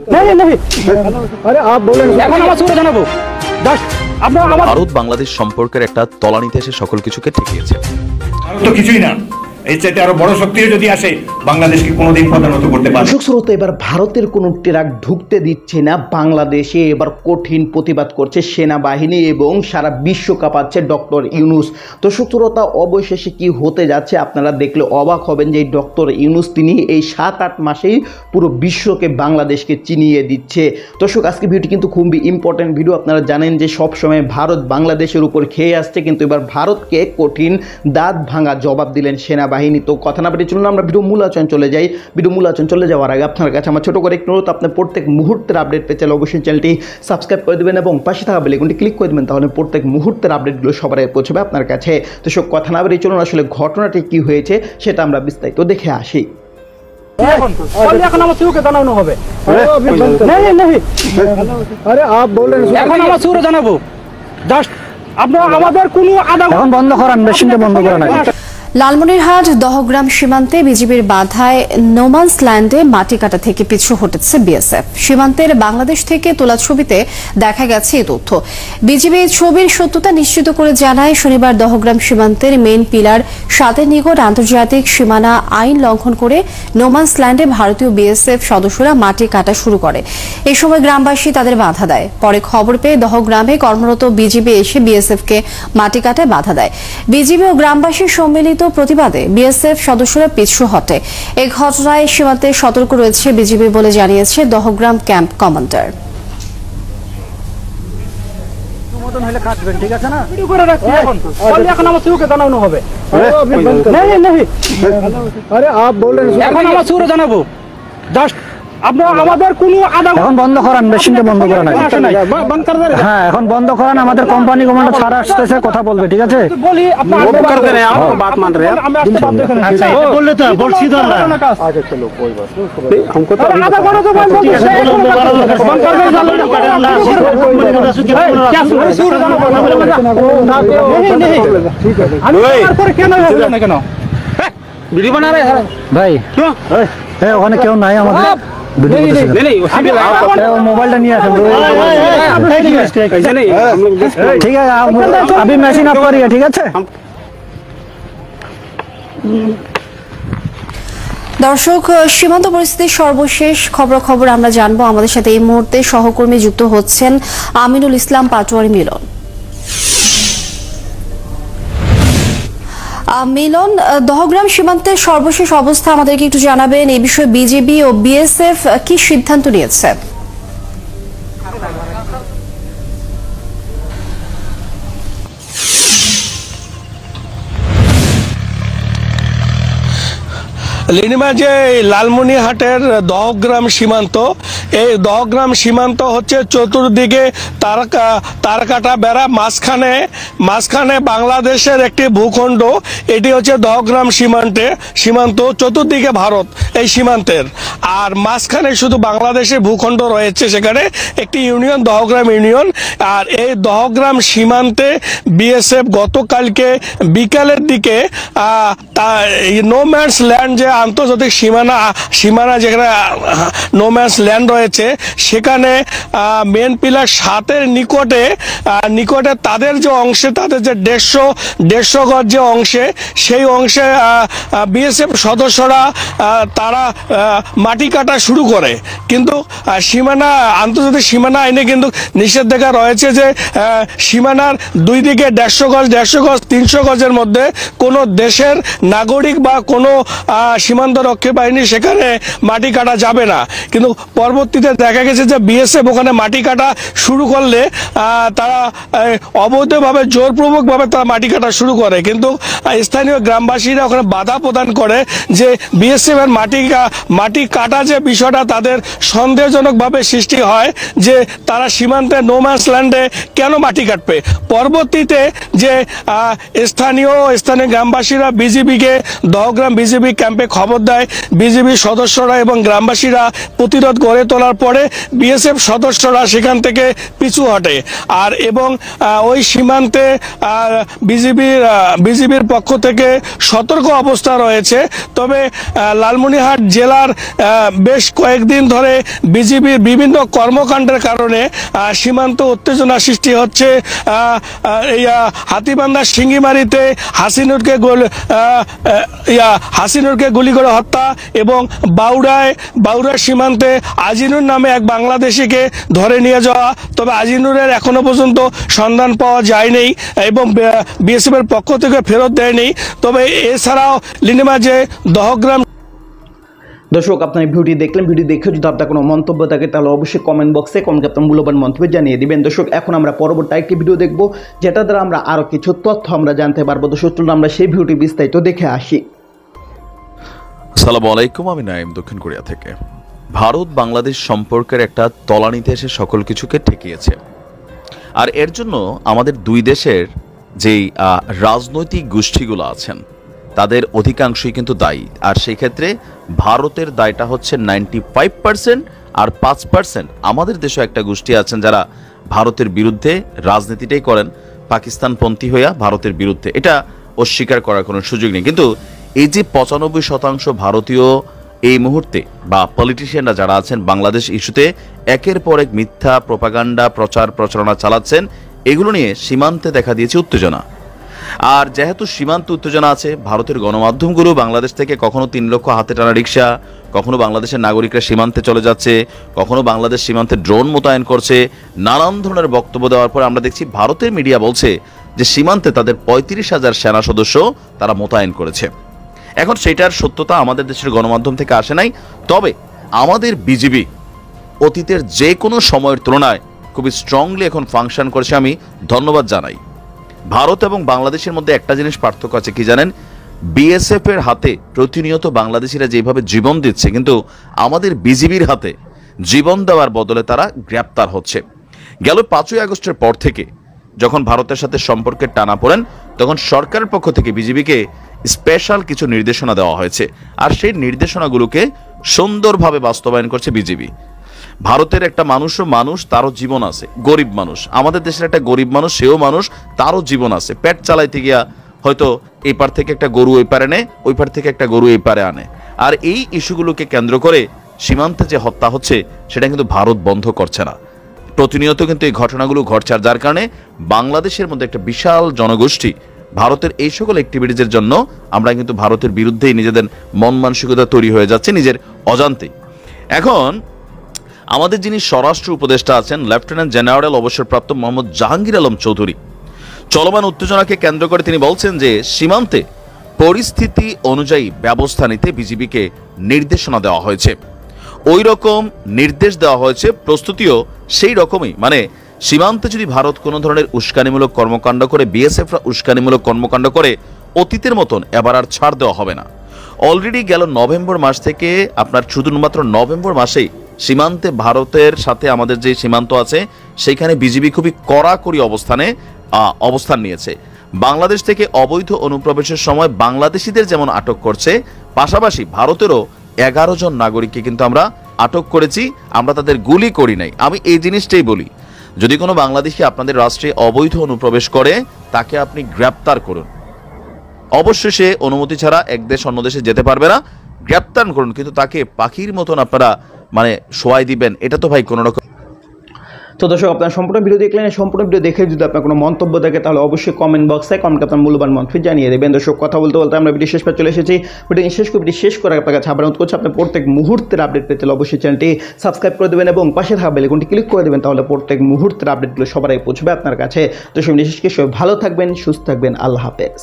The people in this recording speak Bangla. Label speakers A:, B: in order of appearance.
A: नहीं नहीं अरे आप बोलें এখন আমার সুরে জানাবো জাস্ট আপনারা আমার
B: ভারত বাংলাদেশ সম্পর্কের একটা তলানিতে এসে সকল কিছুকে ঠেকিয়েছে।
C: তো কিছুই না, এর চাইতে আরো বড় শক্তিও যদি আসে বাংলাদেশকে কোনোদিন পদানত করতে পারবে।
D: দর্শক শ্রোতা, এবার ভারতের কোনো ট্রাক ঢুকতে দিচ্ছে না বাংলাদেশে। এবার কঠিন প্রতিবাদ করছে সেনাবাহিনী এবং সারা বিশ্ব কাঁপাচ্ছে ডক্টর ইউনূস। দর্শক শ্রোতা, অবশেষে কি হতে যাচ্ছে আপনারা দেখলে অবাক হবেন যে ডক্টর ইউনূস তিনি এই 7-8 মাসেই পুরো বিশ্বকে বাংলাদেশকে চিনিয়ে দিচ্ছে। দর্শক, আজকে ভিডিওটি কিন্তু খুবই ইম্পর্টেন্ট ভিডিও। আপনারা জানেন যে সবসময় ভারত বাংলাদেশের উপর খেয়ে আসছে, কিন্তু এবার ভারতকে কঠিন দাঁত ভাঙা জবাব দিলেন সেনাবাহিনী। তো কথা না বলে চলুন আমরা ভিডিও মূল আলোচনা চলে যাই। ভিডিও মূল আলোচনা চলে যাওয়ার আগে আপনার কাছে আমার ছোট করে একটু অনুরোধ, আপনার প্রত্যেক মুহূর্তের আপডেট পেতে চাইলে অবশ্যই চ্যানেলটি সাবস্ক্রাইব করে দেবেন এবং পাশে থাকা বেল আইকনটি ক্লিক করে দেবেন, তাহলে প্রত্যেক মুহূর্তের আপডেটগুলো সবার আগে পৌঁছবে আপনার কাছে। তো সব কথা না বলে চলুন আসলে ঘটনাটি কি হয়েছে সেটা আমরা বিস্তারিত দেখে আসি।
A: এখন আমার সুরে জানানো হবে। नहीं नहीं अरे आप बोल रहे हैं এখন আমার সুরে জানাবো জাস্ট আপনারা আমাদের কোনো আদা এখন বন্ধ করান, মেশিনটা বন্ধ করান।
E: লালমনিরহাট দহগ্রাম সীমান্তে বিজিবির বাধায় নোম্যান্স ল্যান্ডে মাটি কাটা থেকে পিছু হটেছে বিএসএফ। সীমান্তের বাংলাদেশ থেকে তোলা ছবিতে দেখা গেছে এই তথ্য। বিজিবি ছবির সত্যতা নিশ্চিত করে জানায়, শনিবার দহগ্রাম সীমান্তের মেন পিলার 7-এর নিকট আন্তর্জাতিক সীমানা আইন লঙ্ঘন করে নোম্যান্স ল্যান্ডে ভারতীয় বিএসএফ সদস্যরা মাটি কাটা শুরু করে। এই সময় গ্রামবাসী তাদের বাধা দেয়। পরে খবর পেয়ে দহগ্রামে কর্মরত বিজিবি এসে বিএসএফকে মাটি কাটায় বাধা দেয়। বিজিবি ও গ্রামবাসীর সম্মিলিত প্রতিবাদে বিএসএফ সদস্যরা পিছু হটে। এই ঘটনায় সীমান্তে সতর্ক রয়েছে বিজিবি বলে জানিয়েছে দহগ্রাম ক্যাম্প কমান্ডার।
A: ঠিক আছে না, ভিডিও করে রাখছি এখন আমার সুরে জানানো হবে। नहीं नहीं अरे आप बोल रहे हैं এখন আমার সুরে জানাবো জাস্ট আপনারা আমাদের কোনো আদা এখন বন্ধ করান, মেশিনটা বন্ধ করান। বন্ধ করে দেন। হ্যাঁ, এখন বন্ধ করান, আমাদের কোম্পানি কমান্ডার ছাড়া আসতেছে, কথা বলবে। ঠিক আছে, বলি আপনারা বন্ধ করে দেন। आप बात मान रहे हैं, हम আসতে বাধ্য করেন। আচ্ছা বললে তো বলছি তো না। আচ্ছা চলো कोई बात नहीं, हमको तो आधा करो तो बंद कर दो। बंद कर दो, क्या सुर জানাবো नहीं नहीं ठीक है। আমি তারপর কেন হলো না কেন ভিডিও বানা রে ভাই? क्यों এ ওখানে কেউ নাই আমাদের मोबाइल नहीं है। ठीक है, अभी मशीन आप करिए। ठीक है
E: দর্শক, সীমান্ত পরিস্থিতির সর্বশেষ খবরাখবর আমরা জানবো। আমাদের সাথে এই মুহূর্তে সহকর্মী যুক্ত হচ্ছেন আমিনুল ইসলাম পাটোয়ারি মিলন। মিলন, দহগ্রাম সীমান্তের সর্বশেষ অবস্থা আমাদেরকে একটু জানাবেন। এই বিষয়ে বিজিবি ও বিএসএফ কি সিদ্ধান্ত নিয়েছে?
F: লিনিমা যে লালমনিরহাটের দহগ্রাম সীমান্ত, এই দহগ্রাম সীমান্ত হচ্ছে চতুর্দিকে তারকাটা বেড়া, মাঝখানে বাংলাদেশের একটি ভূখণ্ড। এটি হচ্ছে দহগ্রাম সীমান্ত, চতুর্দিকে ভারত এই সীমান্তের, আর মাঝখানে শুধু বাংলাদেশের ভূখণ্ড রয়েছে, সেখানে একটি ইউনিয়ন দহগ্রাম ইউনিয়ন। আর এই দহগ্রাম সীমান্তে বিএসএফ গতকালকে বিকালের দিকে নোম্যান্স ল্যান্ড, যে আন্তর্জাতিক সীমানা যেখানে নোম্যান্স ল্যান্ড রয়েছে, সেখানে মেন পিলার 7-এর নিকটে তাদের যে অংশে, তাদের যে 150 গজ যে অংশে, সেই অংশে বিএসএফ সদস্যরা তারা মাটি কাটা শুরু করে। কিন্তু আন্তর্জাতিক সীমানা আইনে কিন্তু নিষেধাজ্ঞা রয়েছে যে সীমানার দুই দিকে 150 গজ 300 গজের মধ্যে কোনো দেশের নাগরিক বা কোনো সীমান্ত রক্ষী বাহিনী সেখানে মাটি কাটা যাবে না। কিন্তু পরবর্তীতে দেখা গেছে যে বিএসএফ ওখানে মাটি কাটা শুরু করলে তারা অবৈধভাবে জোরপূর্বকভাবে তারা মাটি কাটা শুরু করে। কিন্তু স্থানীয় গ্রামবাসীরা ওখানে বাধা প্রদান করে যে বিএসএফ এর মাটি কাটা যে বিষয়টা তাদের সন্দেহজনকভাবে সৃষ্টি হয় যে তারা সীমান্তে নোম্যান্স ল্যান্ডে কেন মাটি কাটবে। পরবর্তীতে যে স্থানীয় গ্রামবাসীরা দহগ্রাম বিজিবি ক্যাম্পে খবর দেয় বিজিবি সদস্যরা এবং গ্রামবাসীরা প্রতিরোধ গড়ে তোলার পরে বিএসএফ সদস্যরা সেখান থেকে পিছু হটে আর এবং ওই সীমান্তে বিজিবির পক্ষ থেকে সতর্ক অবস্থা রয়েছে। তবে লালমনিরহাট জেলার বেশ কয়েকদিন ধরে বিজিবির বিভিন্ন কর্মকাণ্ডের কারণে সীমান্ত উত্তেজনা সৃষ্টি হচ্ছে। এই হাতিবান্ধা সিঙ্গিমারিতে হাসিনুরকে গুলি করে হত্যা এবং বাউড়া সীমান্তে আজিনুর নামে এক বাংলাদেশিকে ধরে নিয়ে যাওয়া। তবে আজিনুরের এখনো পর্যন্ত সন্ধান পাওয়া যায়নি এবং বিএসএফ এর পক্ষ থেকে ফেরত দেয়নি। তবে এছাড়াও লিলিমাজে দহগ্রাম।
D: দর্শক, আপনার ভিডিও দেখলেন, ভিডিও দেখে যদি আপনার কোনো মন্তব্য থাকে তাহলে অবশ্যই কমেন্ট বক্সে আপনার মূল্যবান মন্তব্য জানিয়ে দিবেন। দর্শক, এখন আমরা পরবর্তী একটি ভিডিও দেখব যেটা দ্বারা আমরা আরও কিছু তথ্য আমরা জানতে পারবো। দর্শক, চলুন আমরা সেই ভিডিওটি বিস্তারিত দেখে আসি।
B: আসসালামু আলাইকুম, আমি নাইম দক্ষিণ কোরিয়া থেকে। ভারত বাংলাদেশ সম্পর্কের একটা তলানিতে এসে সকল কিছুকে ঠেকিয়েছে, আর এর জন্য আমাদের দুই দেশের যেই রাজনৈতিক গোষ্ঠীগুলো আছেন তাদের অধিকাংশই কিন্তু দায়ী। আর সেই ক্ষেত্রে ভারতের দায়টা হচ্ছে 95%, আর 5% আমাদের দেশেও একটা গোষ্ঠী আছেন যারা ভারতের বিরুদ্ধে রাজনীতিটাই করেন, পাকিস্তানপন্থী হইয়া ভারতের বিরুদ্ধে। এটা অস্বীকার করার কোনো সুযোগ নেই। কিন্তু এই যে 95% ভারতীয় এই মুহূর্তে বা পলিটিশিয়ানরা যারা আছেন বাংলাদেশ ইস্যুতে একের পর এক মিথ্যা প্রপাগান্ডা প্রচারণা চালাচ্ছেন, এগুলো নিয়ে সীমান্তে দেখা দিয়েছে উত্তেজনা। আর যেহেতু সীমান্ত উত্তেজনা আছে, ভারতের গণমাধ্যমগুলো বাংলাদেশ থেকে কখনো 3 লক্ষ হাতে টানা রিক্সা, কখনো বাংলাদেশের নাগরিকরা সীমান্তে চলে যাচ্ছে, কখনো বাংলাদেশ সীমান্তে ড্রোন মোতায়েন করছে, নানান ধরনের বক্তব্য দেওয়ার পর আমরা দেখছি ভারতের মিডিয়া বলছে যে সীমান্তে তাদের 35,000 সেনা সদস্য তারা মোতায়েন করেছে। এখন সেটার সত্যতা আমাদের দেশের গণমাধ্যম থেকে আসে নাই। তবে আমাদের বিজিবি অতীতের যে কোনো সময়ের তুলনায় খুবই স্ট্রংলি এখন ফাংশন করেছে, আমি ধন্যবাদ জানাই। ভারত এবং বাংলাদেশের মধ্যে একটা জিনিস পার্থক্য আছে, কি জানেন? বিএসএফ এর হাতে প্রতিনিয়ত বাংলাদেশিরা যেভাবে জীবন দিচ্ছে, কিন্তু আমাদের বিজিবির হাতে জীবন দেওয়ার বদলে তারা গ্রেপ্তার হচ্ছে। গেল 5ই আগস্টের পর থেকে যখন ভারতের সাথে সম্পর্কের টানাপোড়েন, তখন সরকারের পক্ষ থেকে বিজিবিকে স্পেশাল কিছু নির্দেশনা দেওয়া হয়েছে, আর সেই নির্দেশনাগুলোকে সুন্দরভাবে বাস্তবায়ন করছে বিজিবি। ভারতের একটা মানুষ, তারও জীবন আছে, গরিব মানুষ। আমাদের দেশের একটা গরিব মানুষ, সেও মানুষ, তারও জীবন আছে। পেট চালাইতে গিয়া হয়তো এই পার থেকে একটা গরু ওই পারে নেয়, ওই পার থেকে একটা গরু এই পারে আনে। আর এই ইস্যুগুলোকে কেন্দ্র করে সীমান্তে যে হত্যা হচ্ছে সেটা কিন্তু ভারত বন্ধ করছে না। প্রতিনিয়ত কিন্তু এই ঘটনাগুলো ঘটছে, আর যার কারণে বাংলাদেশের মধ্যে একটা বিশাল জনগোষ্ঠী ভারতের এই সকল অ্যাক্টিভিটিজের জন্য আমরা কিন্তু ভারতের বিরুদ্ধেই নিজেদের মন মানসিকতা তৈরি হয়ে যাচ্ছে নিজের অজান্তেই। এখন আমাদের যিনি স্বরাষ্ট্র উপদেষ্টা আছেন লেফটেন্যান্ট জেনারেল অবসরপ্রাপ্ত মোহাম্মদ জাহাঙ্গীর আলম চৌধুরী, চলমান উত্তেজনাকে কেন্দ্র করে তিনি বলছেন যে সীমান্তে পরিস্থিতি অনুযায়ী ব্যবস্থা নিতে বিজিবিকে নির্দেশনা দেওয়া হয়েছে। ওই রকম নির্দেশ দেওয়া হয়েছে, প্রস্তুতিও সেই রকমই। মানে সীমান্তে যদি ভারত কোনো ধরনের উস্কানিমূলক কর্মকাণ্ড করে, বিএসএফরা উস্কানিমূলক কর্মকাণ্ড করে, অতীতের মতন এবার আর ছাড় দেওয়া হবে না। অলরেডি গেল নভেম্বর মাস থেকে আপনার শুধুমাত্র নভেম্বর মাসেই সীমান্তে ভারতের সাথে আমাদের যে সীমান্ত আছে সেইখানে বিজিবি খুবই কড়াকড়ি অবস্থান নিয়েছে। বাংলাদেশ থেকে অবৈধ অনুপ্রবেশের সময় বাংলাদেশিদের যেমন আটক করছে, পাশাপাশি ভারতেরও 11 জন নাগরিককে কিন্তু আমরা আটক করেছি, আমরা তাদের গুলি করি নাই। আমি এই জিনিসটাই বলি, যদি কোনো বাংলাদেশি আপনাদের রাষ্ট্রে অবৈধ অনুপ্রবেশ করে তাকে আপনি গ্রেপ্তার করুন, অবশ্যই সে অনুমতি ছাড়া এক দেশ অন্য দেশে যেতে পারবে না, গ্রেপ্তার করুন, কিন্তু তাকে পাখির মতন আপনারা মানে শোয়াই দিবেন, এটা তো ভাই কোনো রকম।
D: তো দর্শক, আপনার সম্পূর্ণ ভিডিও দেখলেন। সম্পূর্ণ ভিডিও দেখে যদি আপনার কোনো মন্তব্য থাকে তাহলে অবশ্যই কমেন্ট বক্সে আপনার মূল্যবান মন্তব্য জানিয়ে দেবেন। দর্শক, কথা বলতে বলতে আমরা ভিডিও শেষ পর চলে এসেছি। ভিডিও শেষ করে আপনার কাছে আবার অনুরোধ করছি, আপনি প্রত্যেক মুহূর্তের আপডেট পেতে হলে অবশ্যই চ্যানেলটি সাবস্ক্রাইব করে দেবেন এবং পাশে থাকা বেল আইকনটি ক্লিক করে দেবেন, তাহলে প্রত্যেক মুহূর্তের আপডেটগুলো সবার আগে পৌঁছবে আপনার কাছে। তো সব বিশেষ করে ভালো থাকবেন, সুস্থ থাকবেন। আল্লাহ হাফেজ।